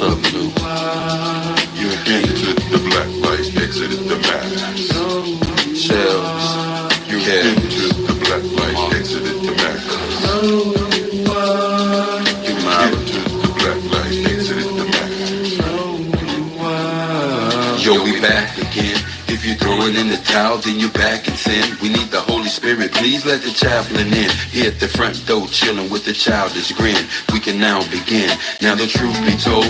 What's up, Lou? You entered the black light, exited the mass. Shells. You entered the black light, exited the mass. You entered the black light, exited the mass. Yo, we back again. If you throw it in the towel, then you back in sin. We need the Holy Spirit, please let the chaplain in. Here at the front door, chilling with a childish grin. We can now begin. Now the truth be told,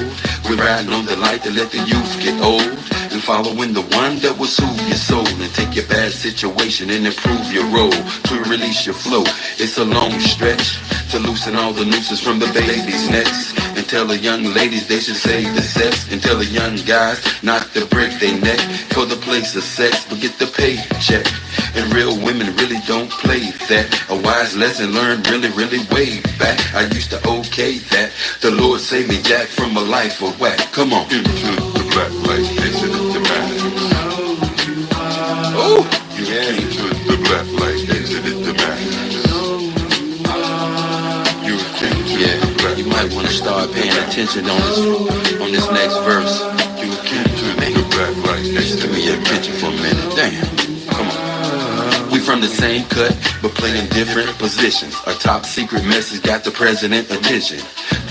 we're riding on the light to let the youth get old. And following the one that will soothe your soul and take your bad situation and improve your role to release your flow. It's a long stretch to loosen all the nooses from the baby's necks. And tell the young ladies they should save the sex. And tell the young guys not to break their neck for the place of sex, but get the paycheck. And real women really don't play that. A wise lesson learned really, really way back. I used to okay that. The Lord saved me, Jack, from a life of whack. Come on. Into the black light, exited the mass. Oh, you entered the black light, exited the mass. You entered the black you might want to start paying attention on this next verse. You entered the black light, exited Give me your attention for a minute. Damn. Come on. We from the same cut, but playing different positions. A top secret message got the president attention.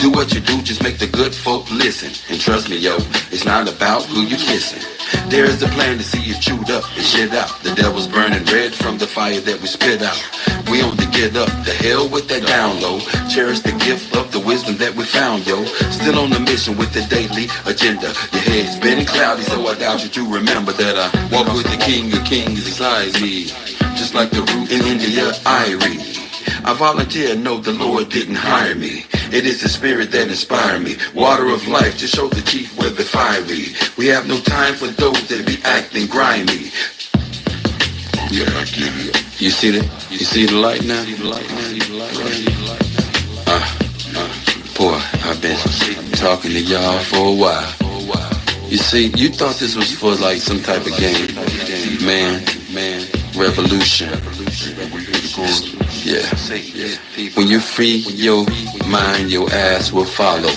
Do what you do, just make the good folk listen. And trust me, yo, it's not about who you kissing. There is a plan to see you chewed up and shit out. The devil's burning red from the fire that we spit out. We on to get up, the hell with that down low. Cherish the gift of the wisdom that we found, yo. Still on the mission with the daily agenda. Your head's spinning cloudy, so I doubt you to remember that I walk with the king of kings inside me. Just like the root in India, I read. I volunteer, know the Lord didn't hire me. It is the spirit that inspired me. Water of life, just show the chief where the fiery. We have no time for those that be acting grimy. Yeah, I get it. You see the light now? Boy, I've been talking to y'all for a while. You see, you thought this was for like some type of game. Man, revolution. Yeah. When you free your mind, your ass will follow.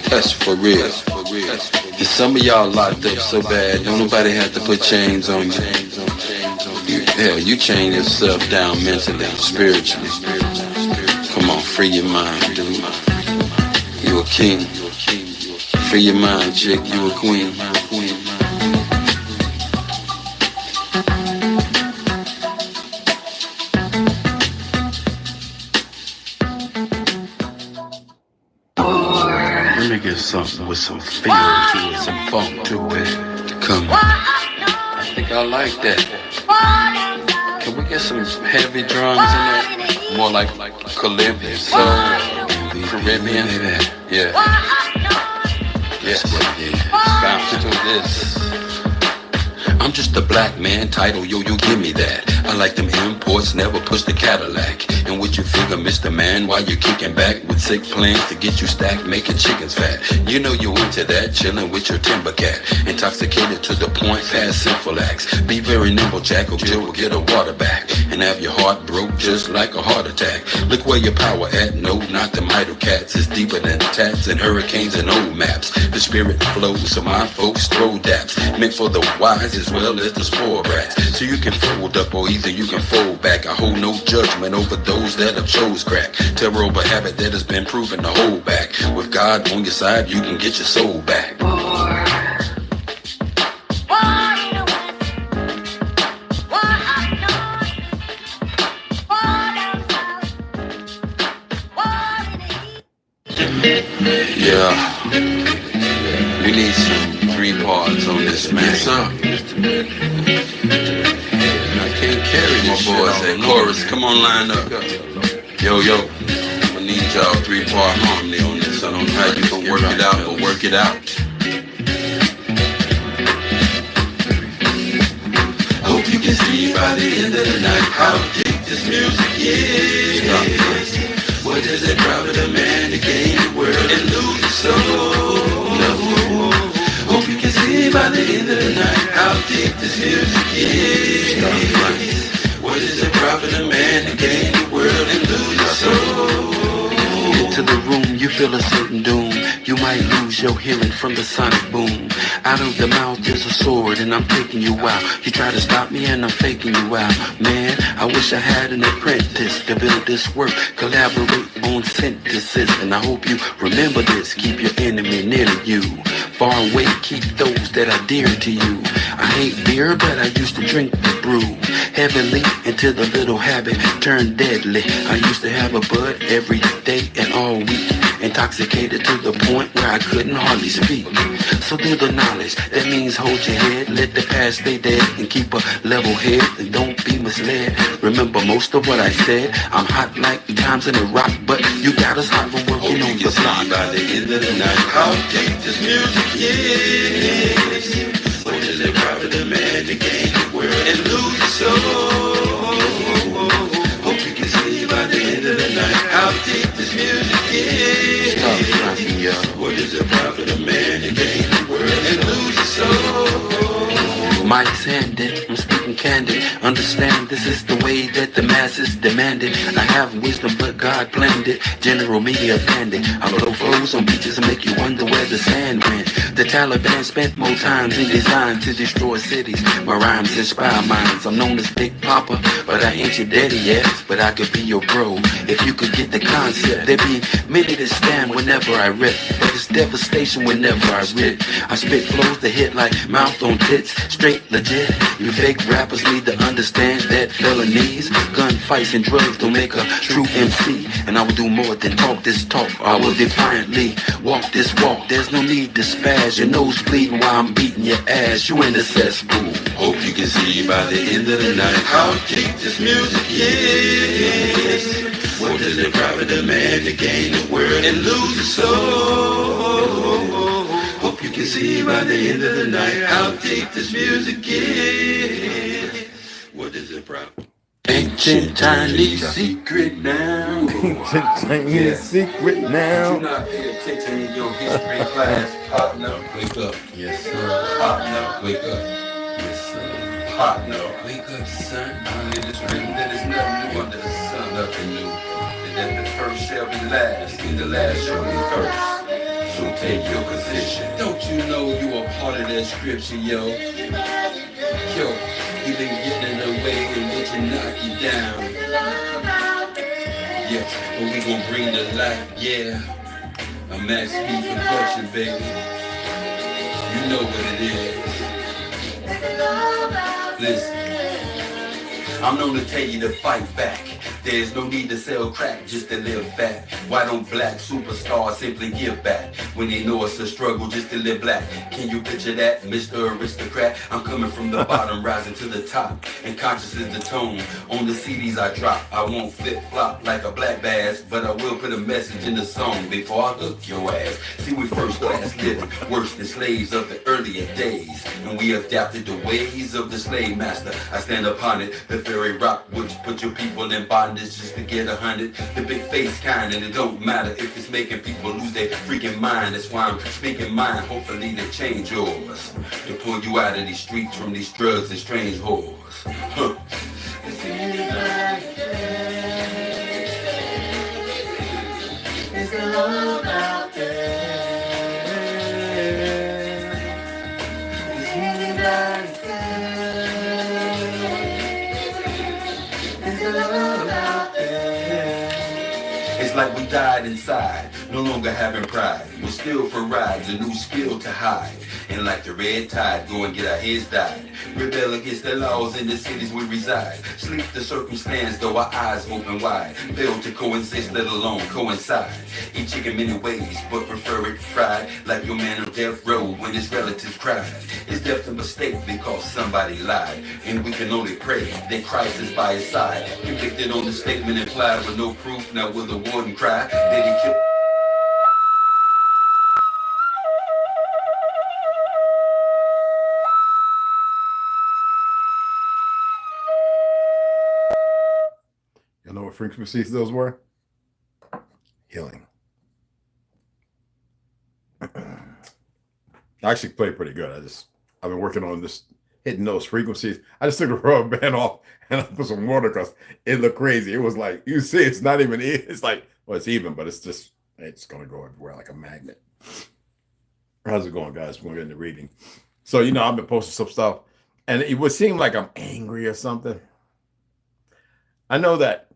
That's for real. And some of y'all locked up so bad, don't nobody have to put chains on you. Hell, you chain yourself down mentally, spiritually. Come on, free your mind, dude. You a king. Free your mind, chick. You a queen. Let me get something with some feel to it, some funk to it. Come on. I think I like that. Can we get some heavy drums in there? More like Caribbean soul, Caribbean. Yeah. Yes. Bounce to this. I'm just a black man, title, yo, give me that. I like them imports, never push the Cadillac. And what you figure, Mr. Man, while you're kicking back with sick plans to get you stacked, making chickens fat. You know you into that, chilling with your timber cat. Intoxicated to the point, past sinful acts. Be very nimble, Jack, or Jill will get a water back. And have your heart broke just like a heart attack. Look where your power at, no, not the idle cats. It's deeper than tats and hurricanes and old maps. The spirit flows, so my folks throw daps. Meant for the wise as well as the spoiled brats. So you can fold up or either you can fold back. I hold no judgment over those that have chose crack. Terror over habit that has been proven to hold back. With God on your side, you can get your soul back. Yeah, we need some 3 parts on this, man. Yes, sir. I can't carry my boys at chorus. Come on, line up. Yo, I need y'all 3-part harmony on this. I don't know how you can work it out, but work it out. Hope you can see by the end of the night how deep this music is. What does it profit a man to gain the world and lose his soul? Hope you can see by the end of the night how deep this music is. What does it profit a man to gain the world and lose his soul? Get into the room, you feel a certain doom. You might lose your hearing from the sonic boom. Out of the mouth there's a sword and I'm taking you out. You try to stop me and I'm faking you out. Man, I wish I had an apprentice to build this work. Collaborate on synthesis. And I hope you remember this. Keep your enemy near to you. Far away, keep those that are dear to you. I hate beer, but I used to drink the brew heavily until the little habit turned deadly. I used to have a bud every day and all week, intoxicated to the point where I couldn't hardly speak. So do the knowledge, that means hold your head, let the past stay dead and keep a level head and don't be misled. Remember most of what I said, I'm hot like times in a rock, but you got us hot for working on the block. By the end of the night, how deep this music is. What is it profit a man to gain the world and lose his soul? Hope you can see by the end of the night how deep this music is. What is it profit a man to gain the world and lose his soul? Mike's handed, I'm speaking candid. Understand this is the way that the masses demand it. I have wisdom, but God planned it. General media bandit. I blow flows on beaches and make you wonder where the sand went. The Taliban spent more times in design to destroy cities. My rhymes inspire minds. I'm known as Big Papa, but I ain't your daddy yet. But I could be your bro if you could get the concept. There'd be many that stand whenever I rip, but it's devastation whenever I rip. I spit flows that hit like mouth on tits, straight legit. You fake rappers need to understand that felonies, gunfights and drugs don't make a true MC. And I will do more than talk this talk. I will defiantly walk this walk. There's no need to spaz. Your nose bleeding while I'm beating your ass. You in the cesspool. Hope you can see by the end of the night how deep this music is. What does it profit a man to gain the world and lose his soul? Hope you can see by the end of the night how deep this music is. What does it profit? Ancient Chinese secret now. Ancient Chinese secret now. Do not pay attention in your history class. Partner, wake up. Yes, sir. Partner, wake up. Yes, sir. Partner, wake up, son. Only this written that is nothing new under the sun. Nothing new. And that the first shall be last, and the last shall be first. So take your position. Don't you know you are part of that scripture, yo? Yo, you been getting in the way and let you knock you down. Yeah, but we gon' bring the light, yeah. A Max P production, baby. You know what it is. Listen, I'm known to tell you to fight back. There's no need to sell crack just to live fat. Why don't black superstars simply give back when they know it's a struggle just to live black? Can you picture that, Mr. Aristocrat? I'm coming from the bottom, rising to the top. And conscious is the tone on the CDs I drop. I won't flip-flop like a black bass, but I will put a message in the song before I hook your ass. See, we first class living, worse than slaves of the earlier days. And we adapted the ways of the slave master. I stand upon it, the very rock which put your people in bondage just to get 100. The big face kind, and it don't matter if it's making people lose their freaking mind. That's why I'm speaking mine, hopefully to change yours, to pull you out of these streets from these drugs and strange whores. Huh. It's the love out there. It's really like It's the love out there. It's like we died inside, no longer having pride. We're still for rides, a new skill to hide. And like the red tide, go and get our heads dyed. Rebel against the laws in the cities we reside. Sleep the circumstance, though our eyes open wide. Fail to coexist, let alone coincide. Eat chicken many ways, but prefer it fried. Like your man on death row when his relatives cried. It's death a mistake because somebody lied. And we can only pray that Christ is by his side. Convicted on the statement implied with no proof. Now will the warden cry that he killed? You know what frequencies those were? Healing. I actually played pretty good. I've been working on this, hitting those frequencies. I just took the rubber band off and I put some water because it looked crazy. It was like, you see, it's not even, it's like, well, it's even, but it's just, It's going to go everywhere like a magnet. How's it going, guys? We're getting the reading. So, you know, I've been posting some stuff, and it would seem like I'm angry or something. I know that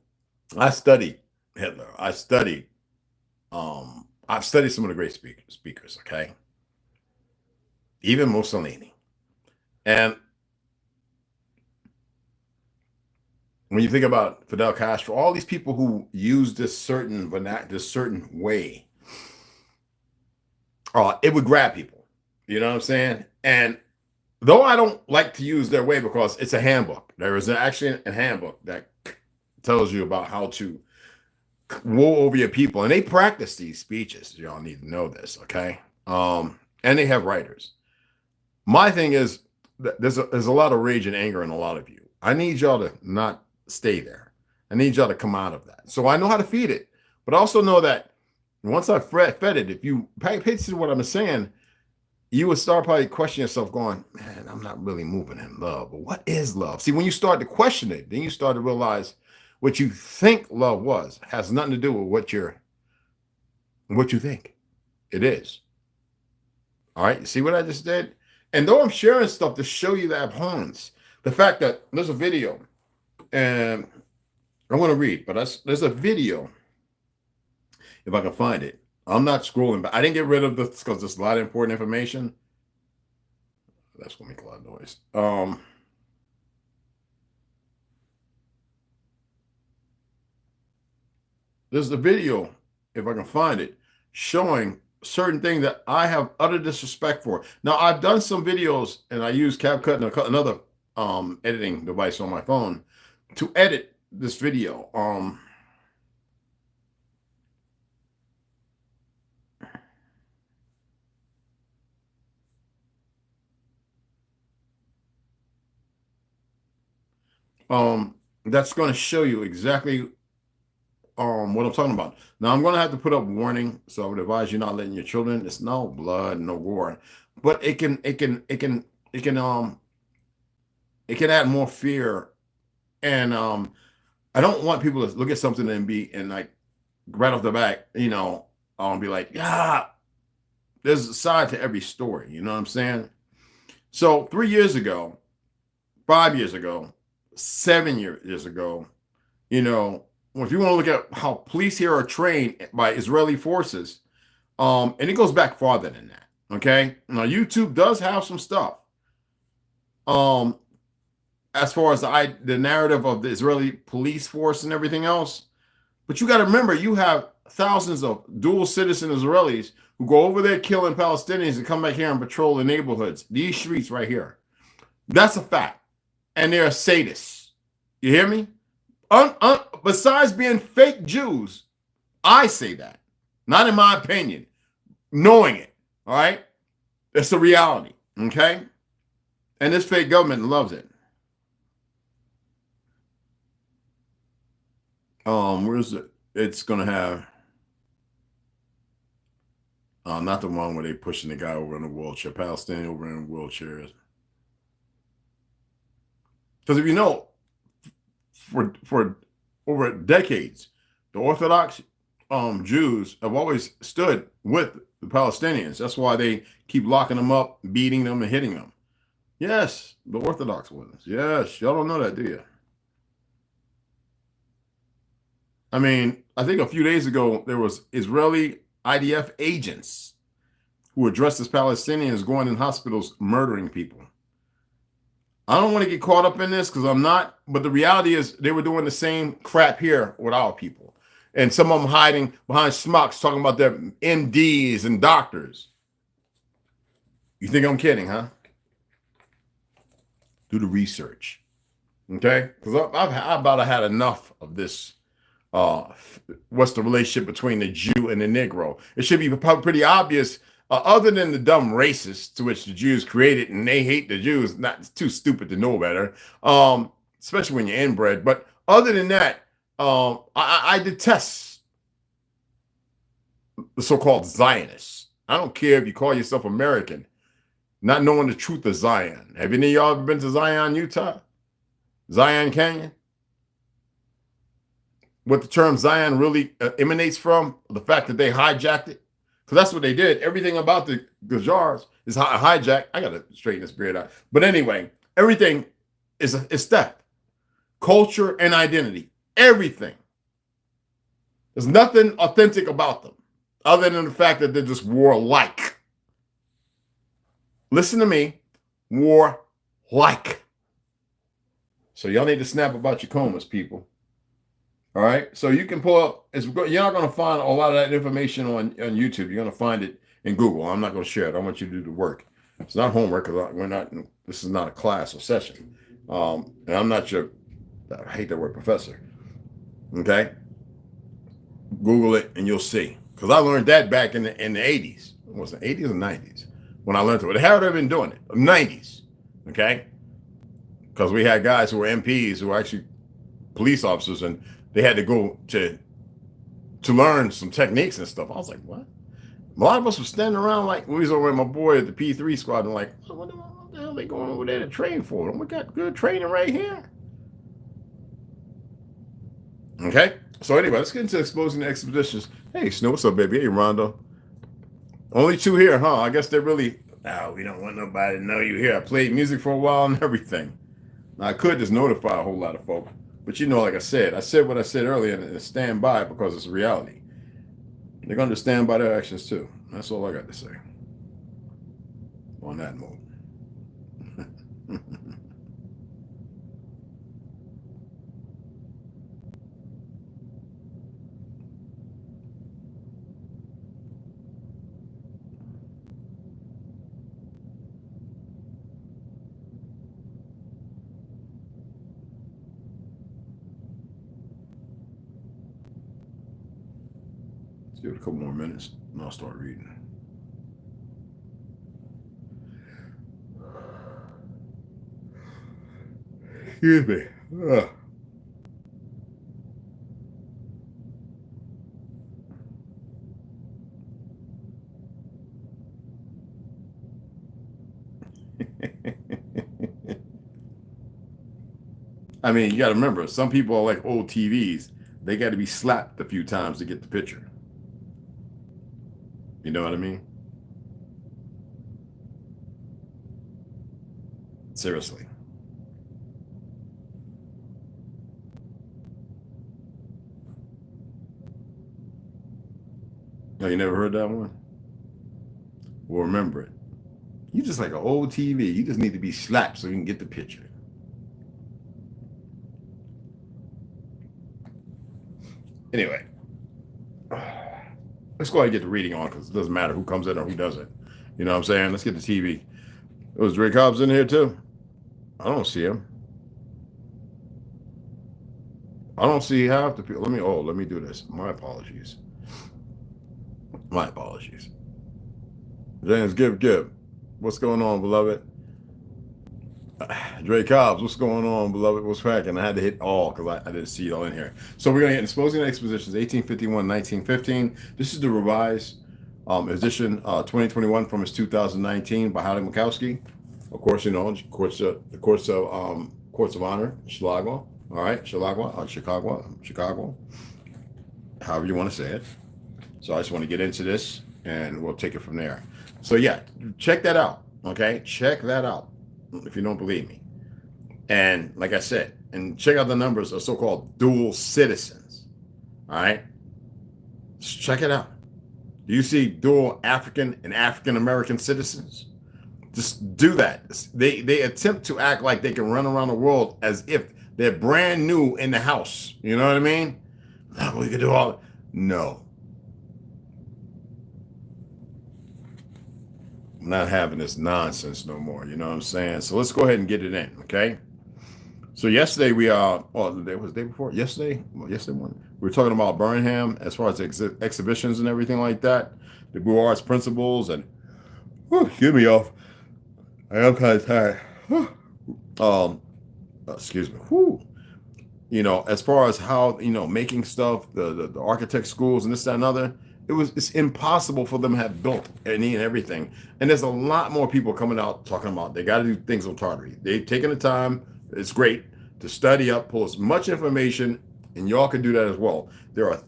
I studied Hitler. I've studied some of the great speakers, okay? Even Mussolini. And when you think about Fidel Castro, all these people who use this certain way, it would grab people. You know what I'm saying? And though I don't like to use their way because it's a handbook, there is actually a handbook that tells you about how to woe over your people, and they practice these speeches. Y'all need to know this, okay? And they have writers. My thing is, there's a lot of rage and anger in a lot of you. I need y'all to not stay there. I need y'all to come out of that. So I know how to feed it, but I also know that once I fed it, if you pay attention to what I'm saying, you would start probably questioning yourself, going, man, I'm not really moving in love. But what is love? See, when you start to question it, then you start to realize what you think love was has nothing to do with what you think it is. All right, you see what I just did? And though I'm sharing stuff to show you the abhorrence, the fact that there's a video, and I want to read, but there's a video, if I can find it. I'm not scrolling, but I didn't get rid of this because there's a lot of important information. That's going to make a lot of noise. There's a video, if I can find it, showing certain things that I have utter disrespect for. Now, I've done some videos, and I use CapCut and another editing device on my phone to edit this video. That's going to show you exactly what I'm talking about. Now, I'm going to have to put up warning, so I would advise you not letting your children. It's no blood, no gore, but it can add more fear. And I don't want people to look at something and like right off the bat, you know, be like, yeah, there's a side to every story. You know what I'm saying? So 3 years ago, 5 years ago, 7 years ago, you know, if you want to look at how police here are trained by Israeli forces, and it goes back farther than that. Okay. Now, YouTube does have some stuff. As far as the narrative of the Israeli police force and everything else. But you got to remember, you have thousands of dual citizen Israelis who go over there killing Palestinians and come back here and patrol the neighborhoods. These streets right here. That's a fact. And they're sadists. You hear me? Besides being fake Jews, I say that. Not in my opinion. Knowing it. All right? It's a reality. Okay? And this fake government loves it. Where's it? It's gonna have not the one where they pushing the guy over in a wheelchair, Palestinian over in wheelchairs. Because if you know, for over decades, the Orthodox Jews have always stood with the Palestinians. That's why they keep locking them up, beating them, and hitting them. Yes, the Orthodox ones. Yes, y'all don't know that, do you? I mean, I think a few days ago, there was Israeli IDF agents who were dressed as Palestinians going in hospitals, murdering people. I don't want to get caught up in this because I'm not, but the reality is they were doing the same crap here with our people. And some of them hiding behind smocks talking about their MDs and doctors. You think I'm kidding, huh? Do the research. Okay? Because I've about had enough of this. What's the relationship between the Jew and the Negro? It should be pretty obvious, other than the dumb racists to which the Jews created, and they hate the Jews. Not too stupid to know better, especially when you're inbred. But other than that, I detest the so-called Zionists. I don't care if you call yourself American, not knowing the truth of Zion. Have any of y'all ever been to Zion, Utah? Zion Canyon? what the term Zion really emanates from? The fact that they hijacked it. Because that's what they did. Everything about the jars is hijacked. I got to straighten this beard out. But anyway, everything is theft. Culture and identity. Everything. There's nothing authentic about them other than the fact that they're just warlike. Listen to me. Warlike. So y'all need to snap about your comas, people. All right. So you can pull up. You're not going to find a lot of that information on YouTube. You're going to find it in Google. I'm not going to share it. I want you to do the work. It's not homework because we're not. This is not a class or session. And I'm not your. I hate that word, professor. Okay. Google it and you'll see. Because I learned that back in the 80s. Was it 80s or 90s when I learned it? How had I been doing it? 90s. Okay. Because we had guys who were MPs who were actually police officers, and they had to go to learn some techniques and stuff. I was like, what? A lot of us were standing around like, we was over with my boy at the P3 squad, and like, what the hell are they going over there to train for? We got good training right here. Okay. So anyway, let's get into exposing the expeditions. Hey, Snow, what's up, baby? Hey, Rondo. Only 2 here, huh? I guess they're really, we don't want nobody to know you here. I played music for a while and everything. Now, I could just notify a whole lot of folk. But you know, like I said what I said earlier, and stand by it because it's reality. They're going to stand by their actions too. That's all I got to say on that mode. Give it a couple more minutes and I'll start reading. Excuse me. I mean, you got to remember, some people are like old TVs. They got to be slapped a few times to get the picture. You know what I mean? Seriously. No, you never heard that one? Well, remember it. You just like an old TV. You just need to be slapped so you can get the picture. Anyway. Let's go ahead and get the reading on because it doesn't matter who comes in or who doesn't. You know what I'm saying? Let's get the TV. Was Drake Hobbs in here too? I don't see him. I don't see half the people. Let me do this. My apologies. My apologies. James Gibb. What's going on, beloved? Drake Hobbs, what's going on, beloved? What's cracking? I had to hit all because I didn't see it all in here. So we're going to get Exposing the Expositions, 1851-1915. This is the revised edition 2021 from his 2019 by Howdy Mikowski. Of course, you know, Courts of Honor, Chicago. All right, Chicago. However you want to say it. So I just want to get into this and we'll take it from there. So yeah, check that out. Okay, check that out. If you don't believe me. And like I said, and check out the numbers of so-called dual citizens. All right. Just check it out. Do you see dual African and African American citizens? Just do that. They attempt to act like they can run around the world as if they're brand new in the house. You know what I mean? Oh, we could do all. No. I'm not having this nonsense no more. You know what I'm saying? So let's go ahead and get it in, okay? So yesterday we it was the day before. Yesterday morning, we were talking about Birmingham as far as exhibitions and everything like that, the Blue Arts principles, and excuse me, y'all. I am kind of tired. Excuse me. You know, as far as how, you know, making stuff, the architect schools and this, that, and other. It's impossible for them to have built any and everything. And there's a lot more people coming out talking about they got to do things on Tartary. They've taken the time, it's great, to study up, pull as much information and y'all can do that as well. There are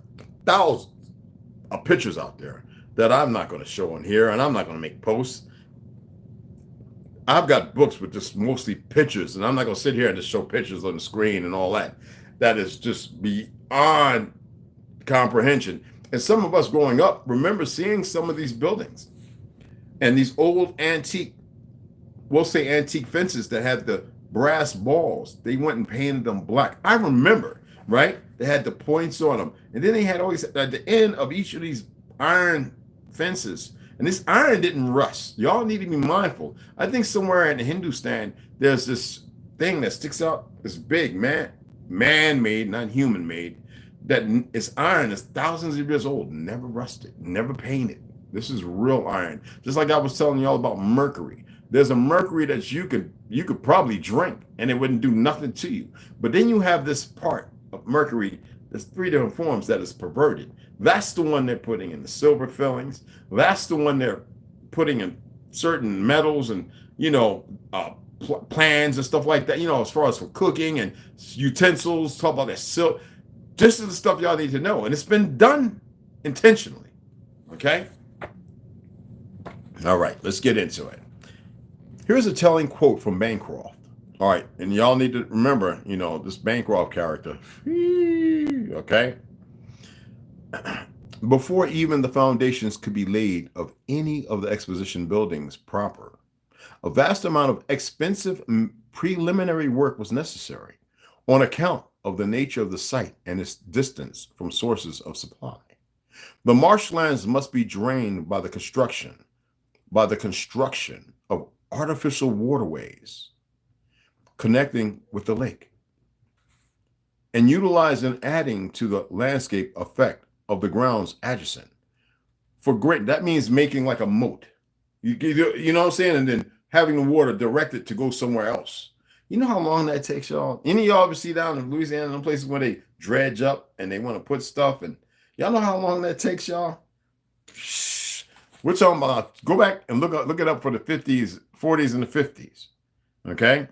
thousands of pictures out there that I'm not going to show on here, and I'm not going to make posts. I've got books with just mostly pictures, and I'm not going to sit here and just show pictures on the screen and all that. That is just beyond comprehension. And some of us growing up remember seeing some of these buildings and these old antique, we'll say antique fences that had the brass balls. They went and painted them black. I remember, right? They had the points on them. And then they had always at the end of each of these iron fences. And this iron didn't rust. Y'all need to be mindful. I think somewhere in Hindustan, there's this thing that sticks out, this big man-made, not human-made, that is iron, is thousands of years old, never rusted, never painted. This is real iron. Just like I was telling y'all about mercury. There's a mercury that you could probably drink and it wouldn't do nothing to you. But then you have this part of mercury, there's 3 different forms that is perverted. That's the one they're putting in the silver fillings. That's the one they're putting in certain metals and, plans and stuff like that, as far as for cooking and utensils, talk about that silk. This is the stuff y'all need to know. And it's been done intentionally. Okay? All right, let's get into it. Here's a telling quote from Bancroft. All right, and y'all need to remember, this Bancroft character. Okay? Before even the foundations could be laid of any of the exposition buildings proper, a vast amount of expensive preliminary work was necessary on account of the nature of the site and its distance from sources of supply. The marshlands must be drained by the construction of artificial waterways connecting with the lake and utilize and adding to the landscape effect of the grounds adjacent. That means making like a moat. You know what I'm saying? And then having the water directed to go somewhere else. You know how long that takes, y'all? Any of y'all ever see down in Louisiana, in places where they dredge up and they want to put stuff, and y'all know how long that takes, y'all? We're talking about, go back and look it up for the 50s, 40s, and the 50s. Okay?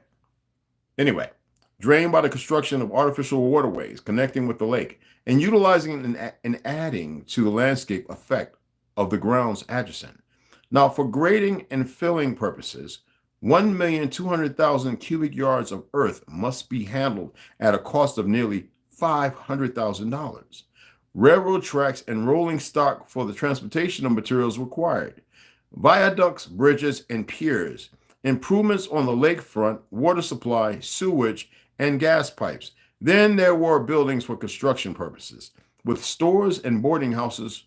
Anyway, drained by the construction of artificial waterways connecting with the lake and utilizing and adding to the landscape effect of the grounds adjacent. Now, for grading and filling purposes, 1,200,000 cubic yards of earth must be handled at a cost of nearly $500,000. Railroad tracks and rolling stock for the transportation of materials required. Viaducts, bridges, and piers. Improvements on the lakefront, water supply, sewage, and gas pipes. Then there were buildings for construction purposes, with stores and boarding houses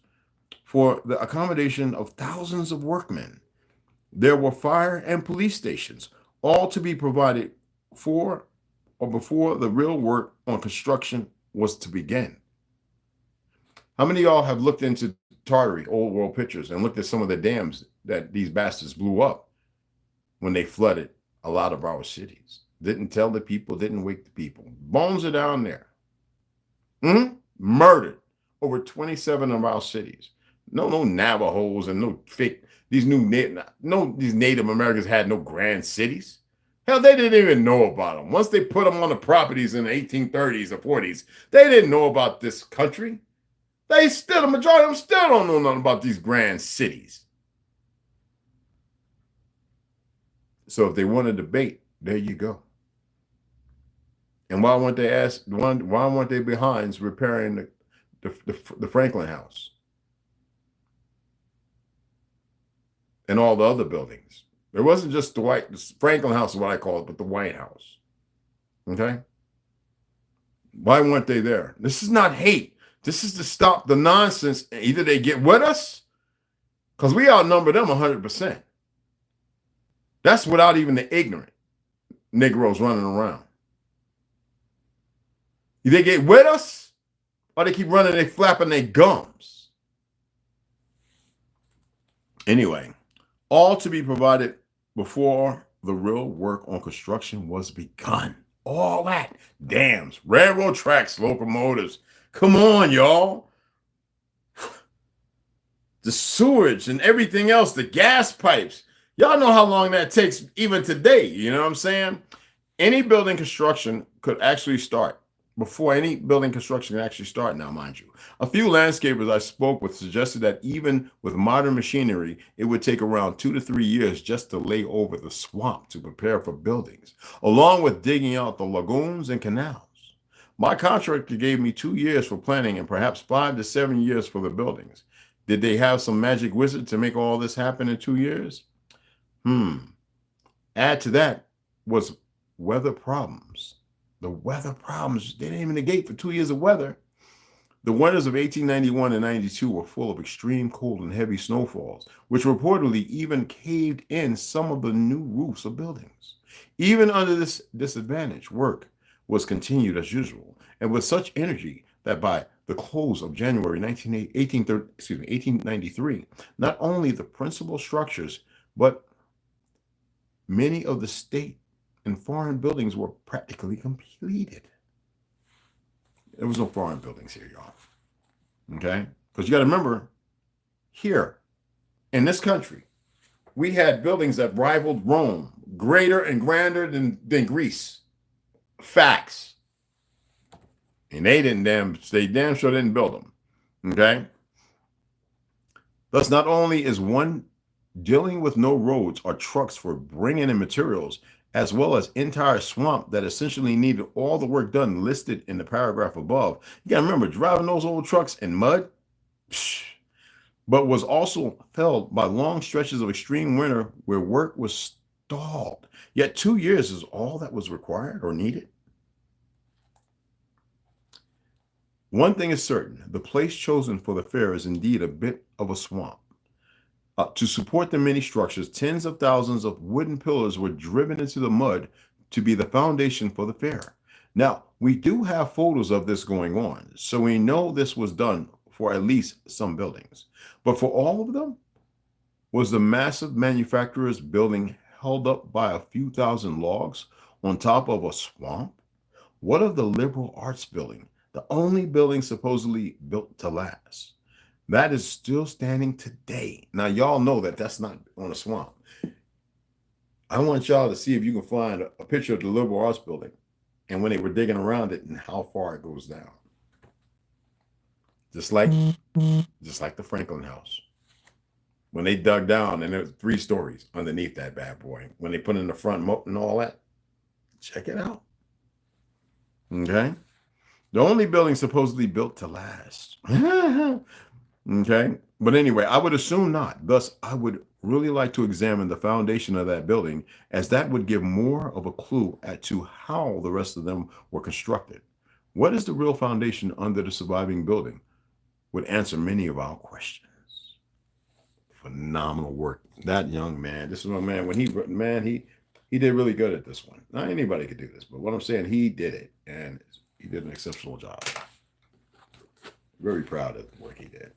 for the accommodation of thousands of workmen. There were fire and police stations, all to be provided for or before the real work on construction was to begin. How many of y'all have looked into Tartary, old world pictures, and looked at some of the dams that these bastards blew up when they flooded a lot of our cities? Didn't tell the people, didn't wake the people. Bones are down there. Murdered over 27 of our cities. No Navajos and no fake. These Native Americans had no grand cities. Hell, they didn't even know about them. Once they put them on the properties in the 1830s or 40s, they didn't know about this country. The majority of them still don't know nothing about these grand cities. So if they want to debate, there you go. And why weren't they behind repairing the Franklin House and all the other buildings? It wasn't just the Franklin House is what I call it, but the White House. Okay? Why weren't they there? This is not hate. This is to stop the nonsense. Either they get with us, because we outnumber them 100%. That's without even the ignorant Negroes running around. They get with us, or they keep running, they flapping their gums. Anyway, all to be provided before the real work on construction was begun. All that. Dams, railroad tracks, locomotives. Come on, y'all. The sewage and everything else, the gas pipes. Y'all know how long that takes even today. You know what I'm saying? Any building construction could actually start before any building construction can actually start now, mind you. A few landscapers I spoke with suggested that even with modern machinery, it would take around 2 to 3 years just to lay over the swamp to prepare for buildings, along with digging out the lagoons and canals. My contractor gave me 2 years for planning and perhaps 5 to 7 years for the buildings. Did they have some magic wizard to make all this happen in 2 years? Add to that was weather problems. The weather problems, they didn't even negate for 2 years of weather. The winters of 1891 and 92 were full of extreme cold and heavy snowfalls, which reportedly even caved in some of the new roofs of buildings. Even under this disadvantage, work was continued as usual, and with such energy that by the close of January 1893, not only the principal structures, but many of the state and foreign buildings were practically completed. There was no foreign buildings here, y'all. Okay? Because you got to remember, here in this country, we had buildings that rivaled Rome, greater and grander than Greece. Facts. And they damn sure didn't build them. Okay? Thus, not only is one dealing with no roads or trucks for bringing in materials, as well as entire swamp that essentially needed all the work done listed in the paragraph above. You got to remember, driving those old trucks in mud, but was also felled by long stretches of extreme winter where work was stalled. Yet 2 years is all that was required or needed. One thing is certain, the place chosen for the fair is indeed a bit of a swamp. To support the many structures, tens of thousands of wooden pillars were driven into the mud to be the foundation for the fair. Now, we do have photos of this going on, so we know this was done for at least some buildings. But for all of them, was the massive manufacturer's building held up by a few thousand logs on top of a swamp? What of the liberal arts building, the only building supposedly built to last? That is still standing today. Now, y'all know that that's not on a swamp. I want y'all to see if you can find a picture of the liberal arts building and when they were digging around it and how far it goes down. Just like the Franklin House. When they dug down and there was 3 stories underneath that bad boy. When they put in the front moat and all that. Check it out. Okay? The only building supposedly built to last. Okay. But anyway, I would assume not. Thus, I would really like to examine the foundation of that building, as that would give more of a clue as to how the rest of them were constructed. What is the real foundation under the surviving building would answer many of our questions. Phenomenal work. That young man, this is my man, when he did really good at this one. Not anybody could do this, but what I'm saying, he did it, and he did an exceptional job. Very proud of the work he did.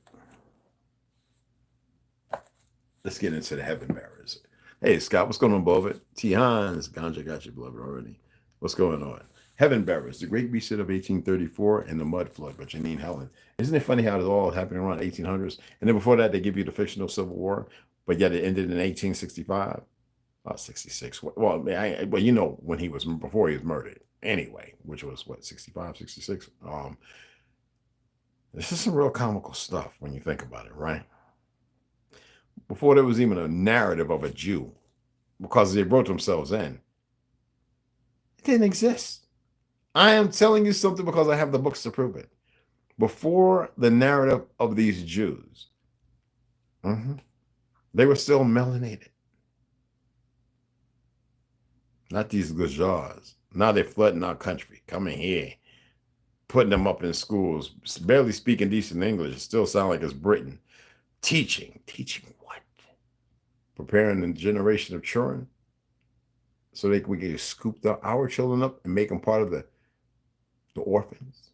Let's get into the heaven bearers. Hey, Scott, what's going on above it? T. Hans, Ganja got you, beloved, already. What's going on? Heaven bearers, the Great Reset of 1834 and the Mud Flood by Janine Helen. Isn't it funny how it all happened around 1800s? And then before that, they give you the fictional Civil War, but yet it ended in 1865. 66. Well, you know when he was, before he was murdered. Anyway, which was, 65, 66? This is some real comical stuff when you think about it, right? Before there was even a narrative of a Jew, because they wrote themselves in, it didn't exist. I am telling you something because I have the books to prove it. Before the narrative of these Jews, they were still melanated. Not these Gajars. Now they're flooding our country, coming here, putting them up in schools, barely speaking decent English. It still sound like it's Britain. Teaching what? Preparing the generation of children so we can scoop our children up and make them part of the orphans.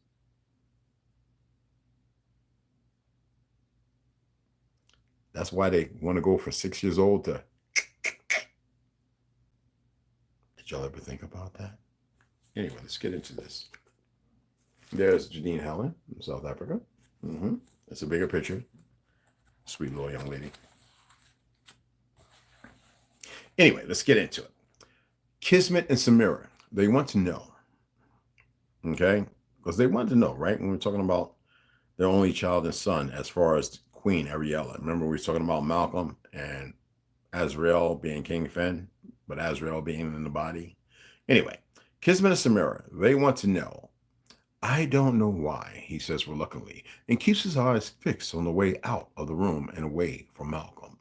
That's why they want to go for 6 years old to. Did y'all ever think about that? Anyway, let's get into this. There's Janine Helen from South Africa. That's a bigger picture. Sweet little young lady. Anyway, let's get into it. Kismet and Samira, they want to know. Okay? because they wanted to know, right? When we were talking about their only child and son, as far as Queen Ariella. Remember, we were talking about Malcolm and Azrael being King Finn, but Azrael being in the body. Anyway, Kismet and Samira, they want to know. I don't know why, he says reluctantly, and keeps his eyes fixed on the way out of the room and away from Malcolm.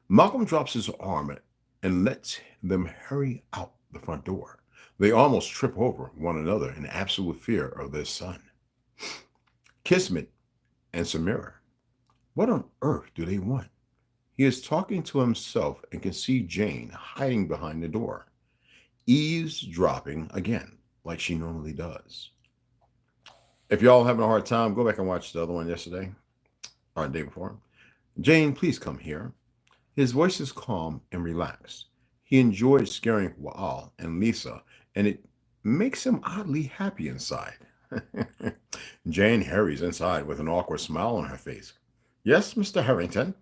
Malcolm drops his arm and lets them hurry out the front door. They almost trip over one another in absolute fear of their son. Kismet and Samira, what on earth do they want? He is talking to himself and can see Jane hiding behind the door, eavesdropping again, like she normally does. If y'all having a hard time, go back and watch the other one yesterday or the day before. Jane, please come here. His voice is calm and relaxed. He enjoys scaring Waal and Lisa, and it makes him oddly happy inside. Jane hurries inside with an awkward smile on her face. Yes, Mr. Harrington.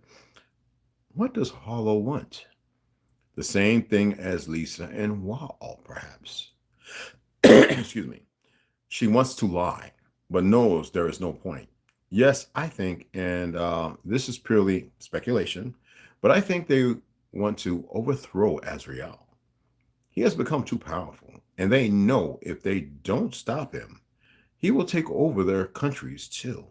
What does Harlow want? The same thing as Lisa and Waal, perhaps. Excuse me. She wants to lie, but knows there is no point. Yes, I think, and this is purely speculation, but I think they want to overthrow Azrael. He has become too powerful, and they know if they don't stop him, he will take over their countries too.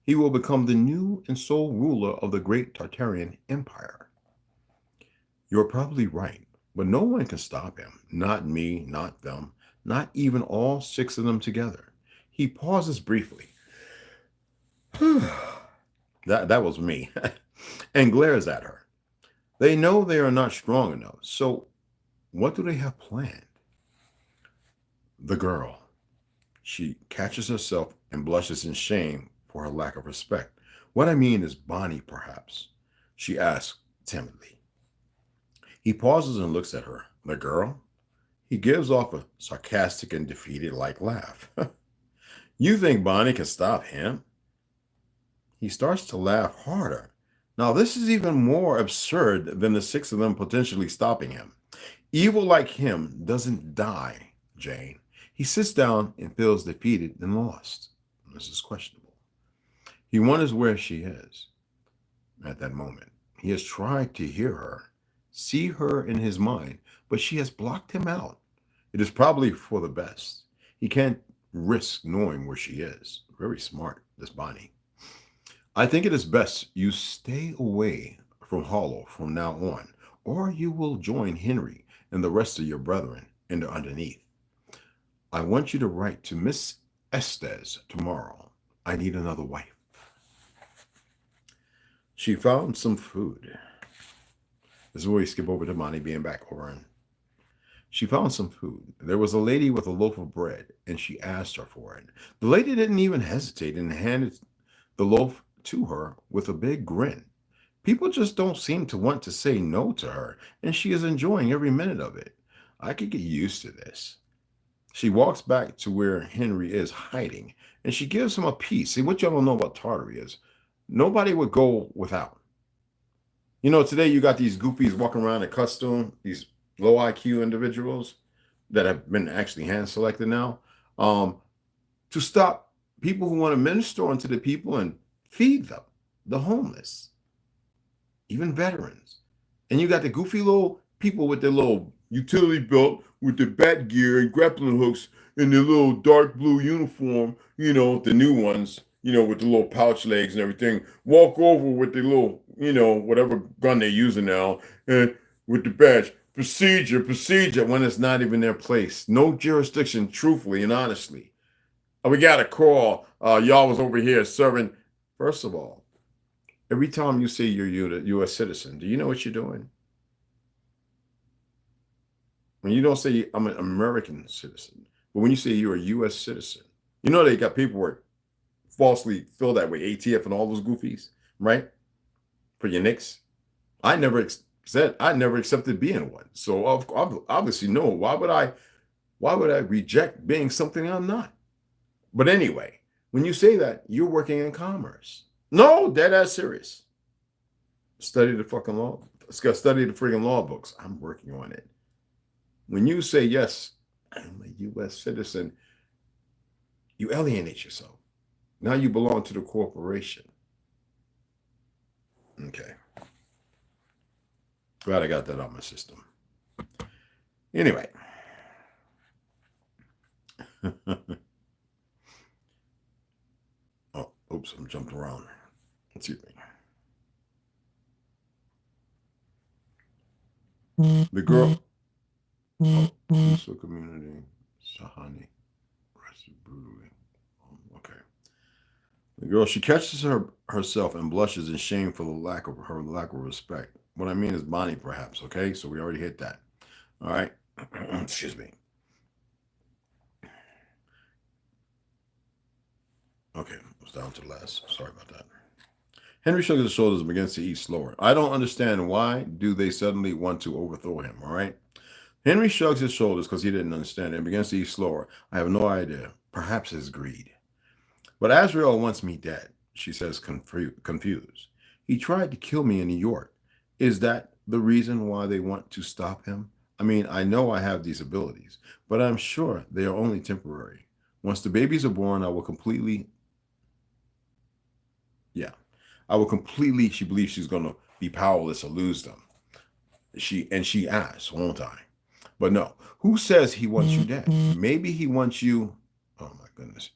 He will become the new and sole ruler of the great Tartarian Empire. You're probably right, but no one can stop him. Not me, not them, not even all 6 of them together. He pauses briefly. that was me. And glares at her. They know they are not strong enough. So what do they have planned? The girl. She catches herself and blushes in shame for her lack of respect. What I mean is Bonnie, perhaps, she asks timidly. He pauses and looks at her. The girl? He gives off a sarcastic and defeated-like laugh. You think Bonnie can stop him? He starts to laugh harder. Now, this is even more absurd than the 6 of them potentially stopping him. Evil like him doesn't die, Jane. He sits down and feels defeated and lost. This is questionable. He wonders where she is at that moment. He has tried to hear her, see her in his mind, but she has blocked him out. It is probably for the best. He can't risk knowing where she is. Very smart, this Bonnie. I think it is best you stay away from Harlow from now on, or you will join Henry and the rest of your brethren in the underneath. I want you to write to Miss Estes tomorrow. I need another wife. She found some food. This is where we skip over to Bonnie being back over in. She found some food. There was a lady with a loaf of bread, and she asked her for it. The lady didn't even hesitate and handed the loaf to her with a big grin. People just don't seem to want to say no to her, and she is enjoying every minute of it. I could get used to this. She walks back to where Henry is hiding, and she gives him a piece. See, what y'all don't know about Tartary is nobody would go without. You know, today you got these goofies walking around in costume, these low IQ individuals that have been actually hand selected now, to stop people who want to minister unto the people and feed them, the homeless, even veterans. And you got the goofy little people with their little utility belt with their bat gear and grappling hooks and their little dark blue uniform, you know, the new ones, you know, with the little pouch legs and everything, walk over with the little, you know, whatever gun they're using now, and with the badge, procedure, when it's not even their place. No jurisdiction, truthfully and honestly. We got a call. Y'all was over here serving. First of all, every time you say you're a U.S. citizen, do you know what you're doing? When you don't say I'm an American citizen, but when you say you're a U.S. citizen, you know they got paperwork falsely filled that way, ATF and all those goofies, right? For your nicks. I never accepted being one. So obviously, no. Why would I reject being something I'm not? But anyway, when you say that, you're working in commerce. No, dead ass serious. Study the fucking law. Study the freaking law books. I'm working on it. When you say, yes, I'm a U.S. citizen, You alienate yourself. Now you belong to the corporation. Okay. Glad I got that out of my system. Anyway. Oh, oops, I'm jumping around. Excuse me. The girl. Oh, peaceful community. Sahani. Arrested brutally. Okay. The girl, she catches herself and blushes in shame for the lack of respect. What I mean is Bonnie, perhaps. Okay, so we already hit that. All right. Excuse me. Okay, it was down to the last. Sorry about that. Henry shrugs his shoulders and begins to eat slower. I don't understand why do they suddenly want to overthrow him. All right. Henry shrugs his shoulders because he didn't understand it and begins to eat slower. I have no idea. Perhaps his greed. But Azrael wants me dead, she says, confused. He tried to kill me in New York. Is that the reason why they want to stop him? I mean, I know I have these abilities, but I'm sure they are only temporary. Once the babies are born, I will completely, she believes she's going to be powerless or lose them. She asks, won't I? But no, who says he wants you dead? Maybe he wants you, oh my goodness.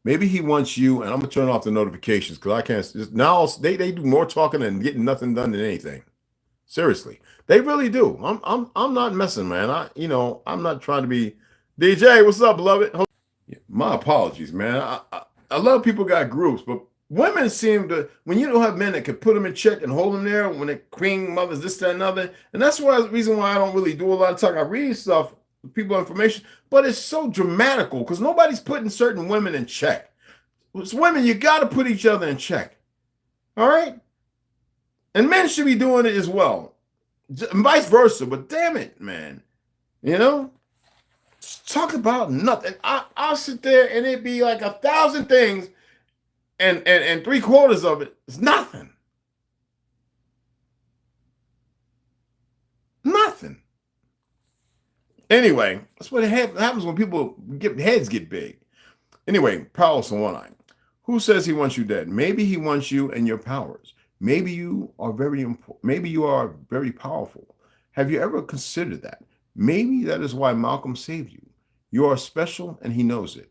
Maybe he wants you, and I'm gonna turn off the notifications because I can't. Now they do more talking and getting nothing done than anything. Seriously, they really do. I'm not messing, man. I'm not trying to be DJ. What's up, beloved? My apologies, man. A lot of people got groups, but women seem to, when you don't have men that can put them in check and hold them there, when they're queen mothers, this, that, and other, and that's why the reason why I don't really do a lot of talk. I read stuff. People information, but it's so dramatical because nobody's putting certain women in check. It's women, you got to put each other in check. All right? And men should be doing it as well. And vice versa, but damn it, man. Talk about nothing. I'll sit there and it'd be like 1,000 things and 3/4 of it is nothing. Nothing. Anyway, that's what happens when people heads get big. Anyway, Prowess on one eye. Who says he wants you dead? Maybe he wants you and your powers. Maybe you are very important. Maybe you are very powerful. Have you ever considered that? Maybe that is why Malcolm saved you. You are special and he knows it.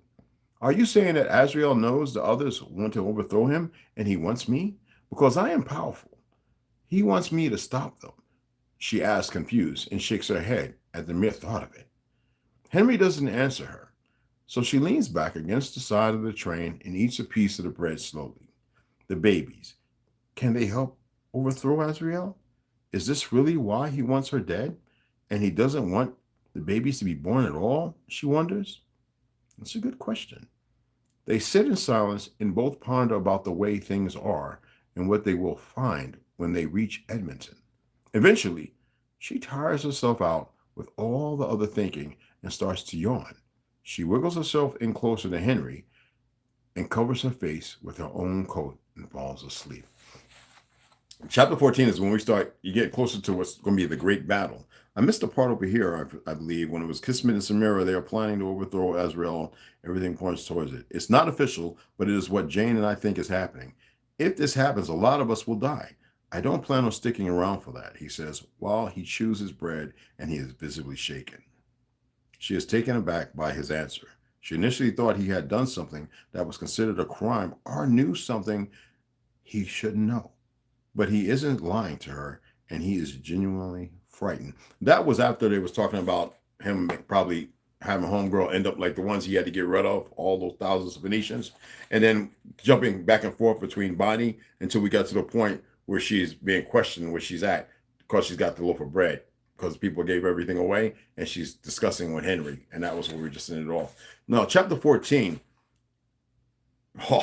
Are you saying that Azrael knows the others want to overthrow him and he wants me? Because I am powerful. He wants me to stop them. She asks, confused, and shakes her head at the mere thought of it. Henry doesn't answer her, so she leans back against the side of the train and eats a piece of the bread slowly. The babies. Can they help overthrow Azrael? Is this really why he wants her dead? And he doesn't want the babies to be born at all, she wonders? That's a good question. They sit in silence and both ponder about the way things are and what they will find when they reach Edmonton. Eventually, she tires herself out with all the other thinking and starts to yawn. She wiggles herself in closer to Henry and covers her face with her own coat and falls asleep. Chapter 14 is when you get closer to what's going to be the great battle. I missed a part over here, I believe, when it was Kismet and Samira. They are planning to overthrow Azrael. Everything points towards it. It's not official, but it is what Jane and I think is happening. If this happens, a lot of us will die. I don't plan on sticking around for that, he says, while he chews his bread and he is visibly shaken. She is taken aback by his answer. She initially thought he had done something that was considered a crime or knew something he shouldn't know. But he isn't lying to her, and he is genuinely frightened. That was after they was talking about him probably having a homegirl end up like the ones he had to get rid of, all those thousands of Venetians, and then jumping back and forth between Bonnie until we got to the point where she's being questioned where she's at because she's got the loaf of bread because people gave everything away, and she's discussing with Henry, and that was where we just ended it off. Now, chapter 14, you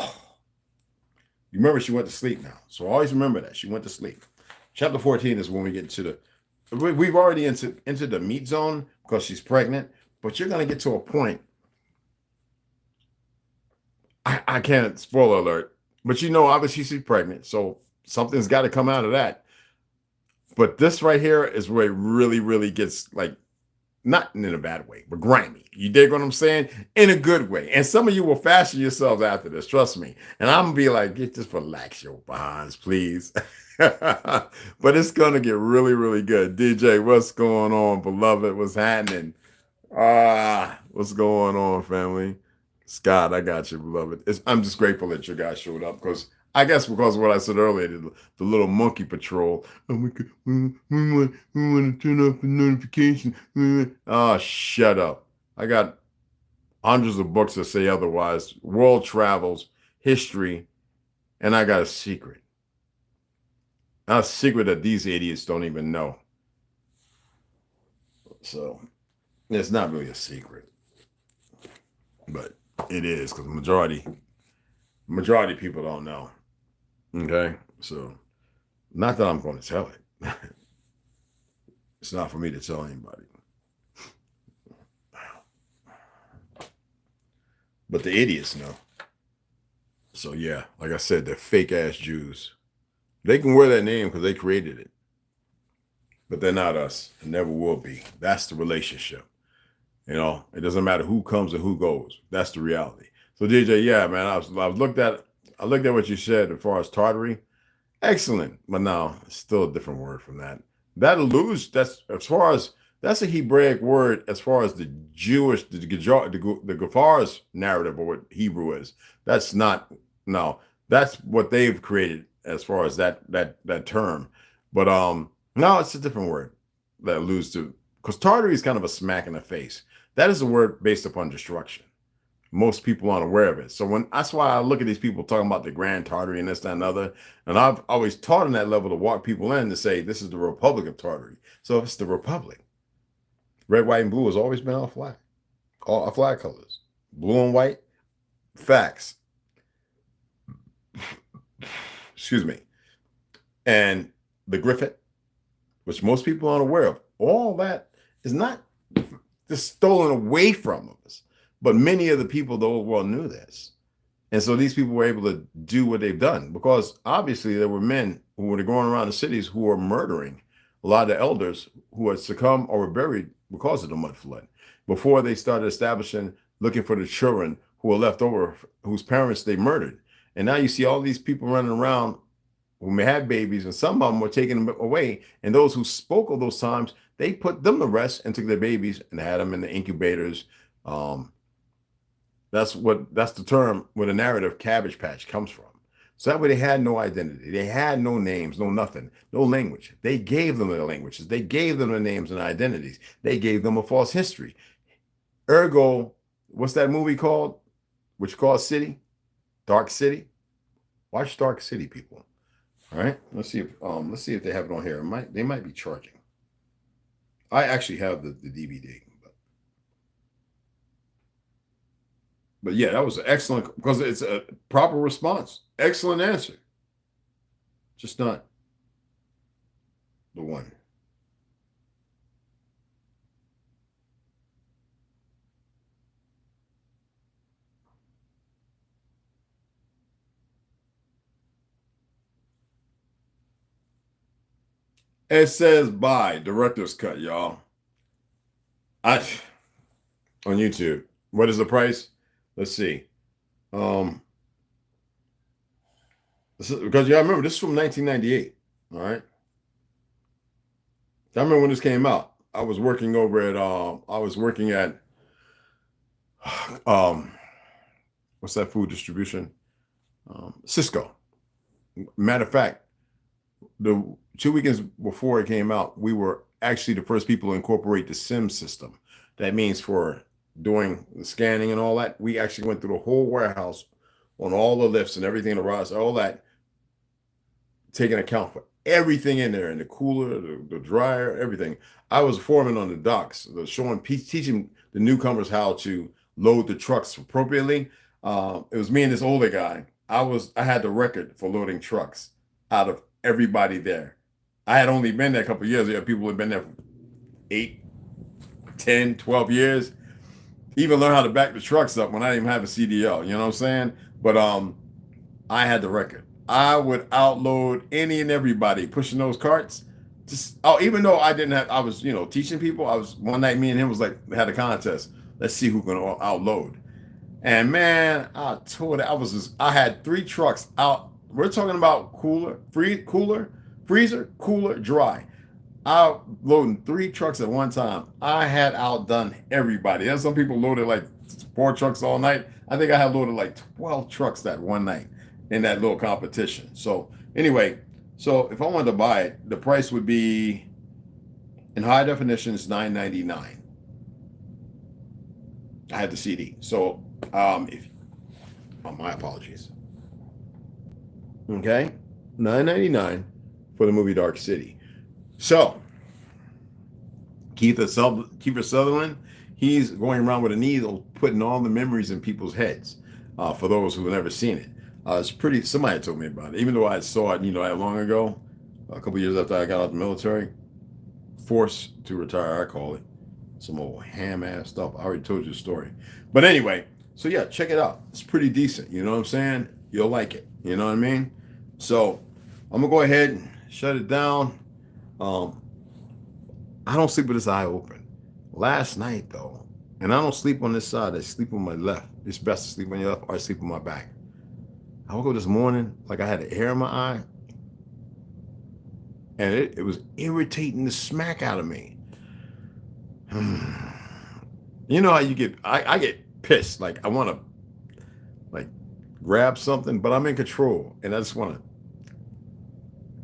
remember she went to sleep now, so always remember that she went to sleep. Chapter 14 is when we get to we've already entered the meat zone because she's pregnant, but you're going to get to a point. I can't, spoiler alert, but obviously she's pregnant, so something's got to come out of that. But this right here is where it really, really gets like not in a bad way, but grimy. You dig what I'm saying? In a good way. And some of you will fashion yourselves after this, trust me. And I'm gonna be like, just relax your bonds, please. But it's gonna get really, really good. DJ, what's going on, beloved? What's happening? What's going on, family? Scott, I got you, beloved. I'm just grateful that you guys showed up because I guess because of what I said earlier, the little monkey patrol. Oh, we want to turn off the notification. Oh, shut up. I got hundreds of books that say otherwise. World travels, history, and I got a secret. A secret that these idiots don't even know. So it's not really a secret, but it is because majority of people don't know. Okay, so not that I'm going to tell it. It's not for me to tell anybody. But the idiots know. So yeah, like I said, they're fake ass Jews. They can wear that name because they created it. But they're not us. And never will be. That's the relationship. You know, it doesn't matter who comes and who goes. That's the reality. So DJ, yeah, man, I looked at what you said as far as Tartary. Excellent. But no, it's still a different word from that. That'll lose. That's a Hebraic word as far as the Jewish, the Gafar's narrative or what Hebrew is. That's what they've created as far as that term. But no, it's a different word that alludes to, because Tartary is kind of a smack in the face. That is a word based upon destruction. Most people aren't aware of it. So that's why I look at these people talking about the Grand Tartary and this, that, and other. And I've always taught on that level to walk people in to say, this is the Republic of Tartary. So it's the Republic. Red, white, and blue has always been our flag. All our flag colors. Blue and white. Facts. Excuse me. And the Griffin, which most people aren't aware of. All that is not just stolen away from us. But many of the people of the old world knew this. And so these people were able to do what they've done, because obviously there were men who were going around the cities who were murdering a lot of the elders who had succumbed or were buried because of the mud flood, before they started looking for the children who were left over, whose parents they murdered. And now you see all these people running around who may have babies, and some of them were taken away. And those who spoke of those times, they put them to rest and took their babies and had them in the incubators. That's the term where the narrative Cabbage Patch comes from. So that way they had no identity. They had no names, no nothing, no language. They gave them the languages. They gave them the names and identities. They gave them a false history. Ergo, what's that movie called? Which called City? Dark City? Watch Dark City, people. All right. Let's see if they have it on here. They might be charging. I actually have the DVD. But yeah, that was excellent, because it's a proper response. Excellent answer. Just not the one. It says by director's cut, y'all. On YouTube. What is the price? Let's see. Because y'all remember, this is from 1998. All right. I remember when this came out. I was working at what's that food distribution? Cisco. Matter of fact, the 2 weekends before it came out, we were actually the first people to incorporate the SIM system. That means for doing the scanning and all that, we actually went through the whole warehouse on all the lifts and everything, the rods, all that, taking account for everything in there, in the cooler, the dryer, everything. I was foreman on the docks, teaching the newcomers how to load the trucks appropriately. It was me and this older guy. I had the record for loading trucks out of everybody there. I had only been there a couple of years. There people who had been there for 8, 10, 12 years. Even learn how to back the trucks up when I didn't even have a CDL, you know what I'm saying? But I had the record. I would outload any and everybody pushing those carts. just, oh, even though I didn't have, I was, you know, teaching people. I was one night, me and him was like, had a contest. Let's see who can outload. And man, I told it, I had 3 trucks out. We're talking about freezer, cooler, dry. I loading 3 trucks at one time. I had outdone everybody. And some people loaded like 4 trucks all night. I think I had loaded like 12 trucks that one night in that little competition. So anyway, so if I wanted to buy it, the price would be, in high definition, it's $9.99. I had the CD. So my apologies. Okay, $9.99 for the movie Dark City. So Kiefer Sutherland, he's going around with a needle, putting all the memories in people's heads. For those who have never seen it, it's pretty. Somebody told me about it, even though I saw it, you know, that long ago, a couple years after I got out of the military, forced to retire, I call it. Some old ham-ass stuff. I already told you the story. But anyway, so yeah, check it out. It's pretty decent. You know what I'm saying? You'll like it. You know what I mean? So I'm going to go ahead and shut it down. I don't sleep with this eye open. Last night, though, and I don't sleep on this side. I sleep on my left. It's best to sleep on your left, or I sleep on my back. I woke up this morning like I had an air in my eye, and it was irritating the smack out of me. You know how you get, I get pissed. Like I want to like grab something, but I'm in control and I just want to,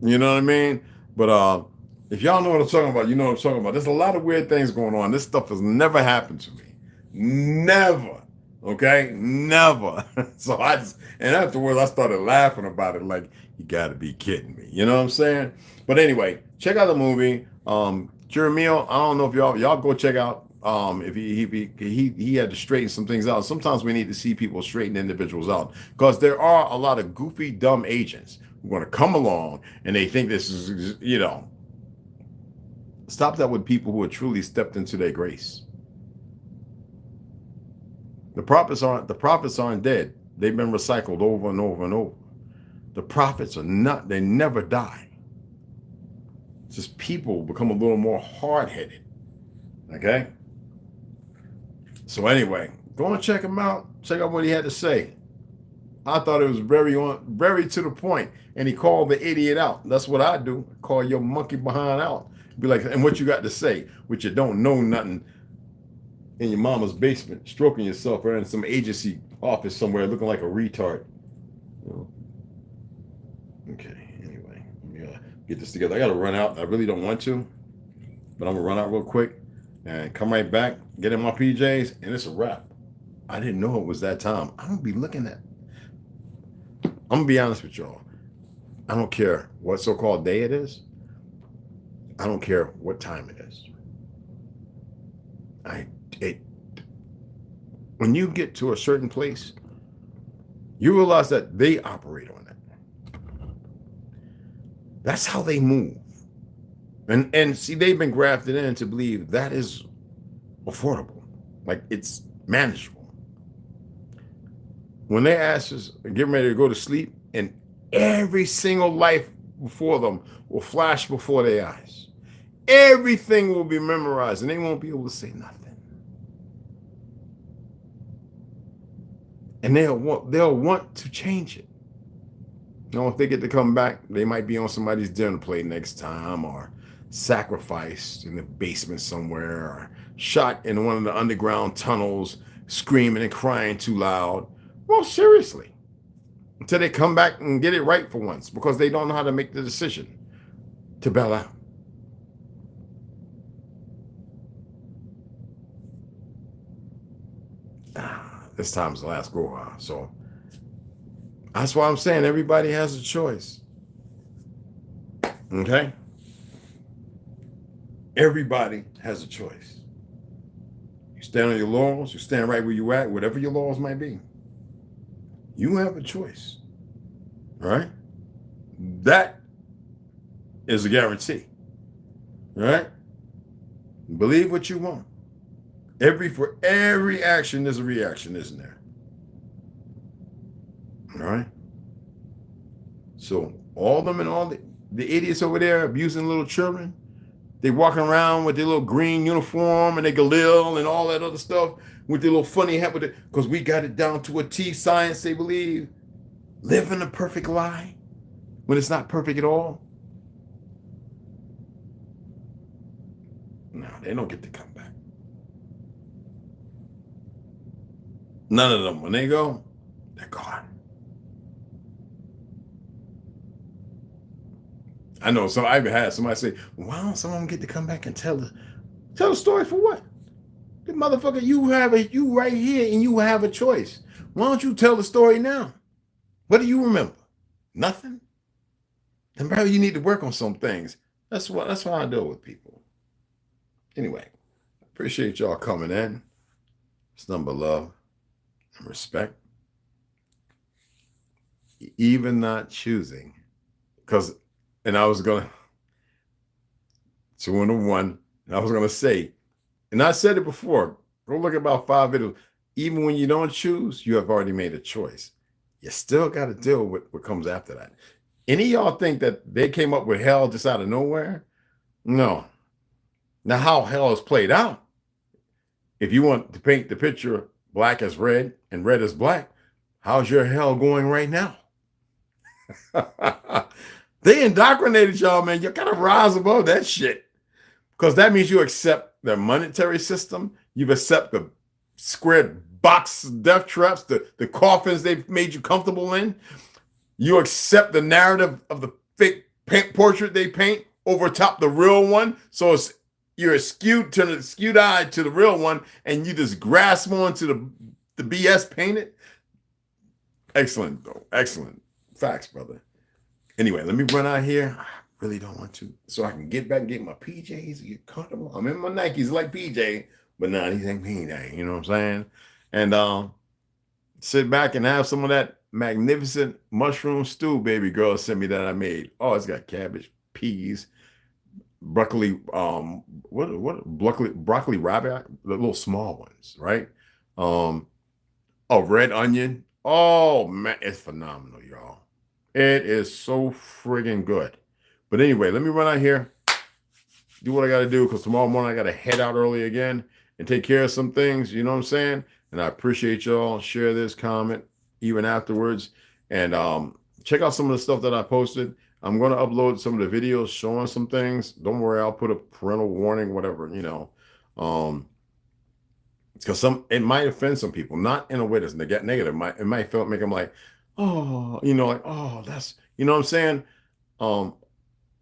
you know what I mean? But if y'all know what I'm talking about, you know what I'm talking about. There's a lot of weird things going on. This stuff has never happened to me. Never. Okay? Never. So and afterwards I started laughing about it like, you gotta be kidding me. You know what I'm saying? But anyway, check out the movie. Jeremiah, I don't know if y'all go check out if he had to straighten some things out. Sometimes we need to see people straighten individuals out, because there are a lot of goofy, dumb agents who are going to come along and they think this is, you know, stop that with people who have truly stepped into their grace. The prophets aren't dead. They've been recycled over and over and over. The prophets are not, they never die. It's just people become a little more hard-headed. Okay? So anyway, go and check him out. Check out what he had to say. I thought it was very to the point. And he called the idiot out. That's what I do. Call your monkey behind out. Be like, and what you got to say? Which you don't know nothing in your mama's basement, stroking yourself, or in some agency office somewhere looking like a retard. Okay, anyway, get this together. I got to run out. I really don't want to, but I'm going to run out real quick and come right back, get in my PJs, and it's a wrap. I didn't know it was that time. I'm going to be looking at, I'm going to be honest with y'all. I don't care what so-called day it is. I don't care what time it is. When you get to a certain place, you realize that they operate on it. That's how they move. And see, they've been grafted in to believe that is affordable. Like it's manageable. When they ask us, getting ready to go to sleep, and every single life before them will flash before their eyes. Everything will be memorized and they won't be able to say nothing. And they'll want to change it. You know, if they get to come back, they might be on somebody's dinner plate next time, or sacrificed in the basement somewhere, or shot in one of the underground tunnels, screaming and crying too loud. Well, seriously. Until they come back and get it right for once, because they don't know how to make the decision to bail out. This time's the last go around. So that's why I'm saying everybody has a choice. Okay? Everybody has a choice. You stand on your laurels, you stand right where you at, whatever your laws might be. You have a choice. All right? That is a guarantee. All right? Believe what you want. For every action, there's a reaction, isn't there? All right? So all them and all the, the idiots over there abusing little children. They walking around with their little green uniform and they galil and all that other stuff with their little funny hat with it, because we got it down to a T science, they believe. Living a perfect lie when it's not perfect at all. No, they don't get to come back. None of them. When they go, they're gone. I know. So I've had somebody say, "Why don't someone get to come back and tell the story for what? The motherfucker, you right here and you have a choice. Why don't you tell the story now? What do you remember? Nothing. And probably you need to work on some things. That's how I deal with people. Anyway, appreciate y'all coming in. It's nothing but love and respect. Even not choosing, because, and I was gonna 2-1. And I was gonna say, and I said it before. Go look at about 5 videos. Even when you don't choose, you have already made a choice. You still got to deal with what comes after that. Any of y'all think that they came up with hell just out of nowhere? No. Now, how hell is played out, if you want to paint the picture black as red and red as black, how's your hell going right now? They indoctrinated y'all, man. You gotta rise above that shit, because that means you accept their monetary system. You've accepted the squared box death traps, the coffins they've made you comfortable in. You accept the narrative of the fake portrait they paint over top the real one. So you're skewed eye to the real one, and you just grasp onto the BS painted. Excellent, though. Excellent. Facts, brother. Anyway, let me run out here. I really don't want to, so I can get back and get my PJs and get comfortable. I'm in my Nikes like PJ, but nah, these ain't PJ. You know what I'm saying? And sit back and have some of that magnificent mushroom stew baby girl sent me that I made. Oh, it's got cabbage, peas, broccoli, broccoli rabbit, the little small ones, right? A red onion. Oh man, it's phenomenal, y'all. It is so friggin' good. But anyway, let me run out here, do what I got to do, because tomorrow morning I got to head out early again and take care of some things. You know what I'm saying? And I appreciate y'all. Share this, comment even afterwards, and check out some of the stuff that I posted. I'm going to upload some of the videos showing some things. Don't worry, I'll put a parental warning, whatever, you know. Because it might offend some people, not in a way that's negative. It might make them like, oh, you know, like, oh, that's, you know what I'm saying?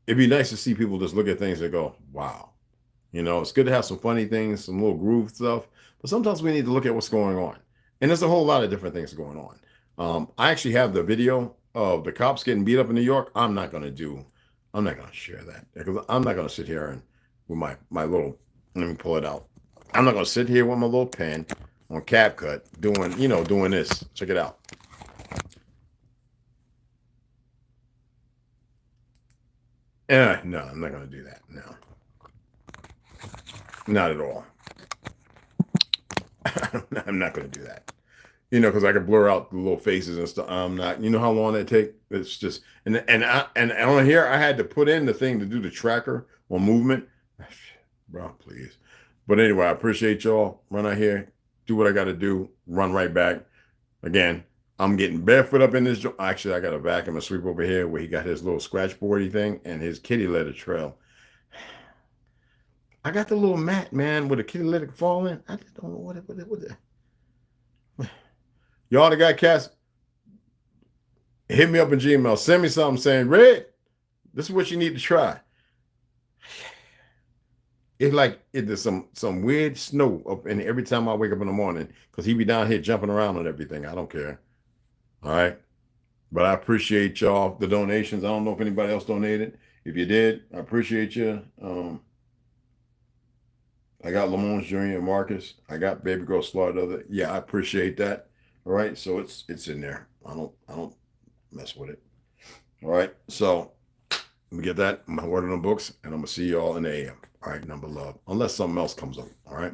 It'd be nice to see people just look at things and go, wow. You know, it's good to have some funny things, some little groove stuff, but sometimes we need to look at what's going on. And there's a whole lot of different things going on. I actually have the video of the cops getting beat up in New York. I'm not going to share that, because I'm not going to sit here and with my little, let me pull it out. I'm not going to sit here with my little pen on CapCut doing this. Check it out. No, I'm not going to do that. No, not at all. I'm not going to do that. You know, because I can blur out the little faces and stuff. I'm not. You know how long that take? It's just and on here I had to put in the thing to do the tracker on movement. Bro, please. But anyway, I appreciate y'all. Run out here, do what I got to do, run right back. Again, I'm getting barefoot up in this. Actually, I got a vacuum and sweep over here where he got his little scratch boardy thing and his kitty litter trail. I got the little mat, man, with a kitty litter falling. I just don't know what it. Y'all that got cats, hit me up in Gmail. Send me something saying, Red, this is what you need to try. It's like there's some weird snow up in every time I wake up in the morning, because he be down here jumping around and everything. I don't care. All right. But I appreciate y'all, the donations. I don't know if anybody else donated. If you did, I appreciate you. I got Lamont Jr. and Marcus. I got Baby Girl Slaughter. Yeah, I appreciate that. All right. So it's in there. I don't mess with it. All right. So let me get that, my word on the books, and I'm gonna see y'all in the AM. All right, number love. Unless something else comes up. All right.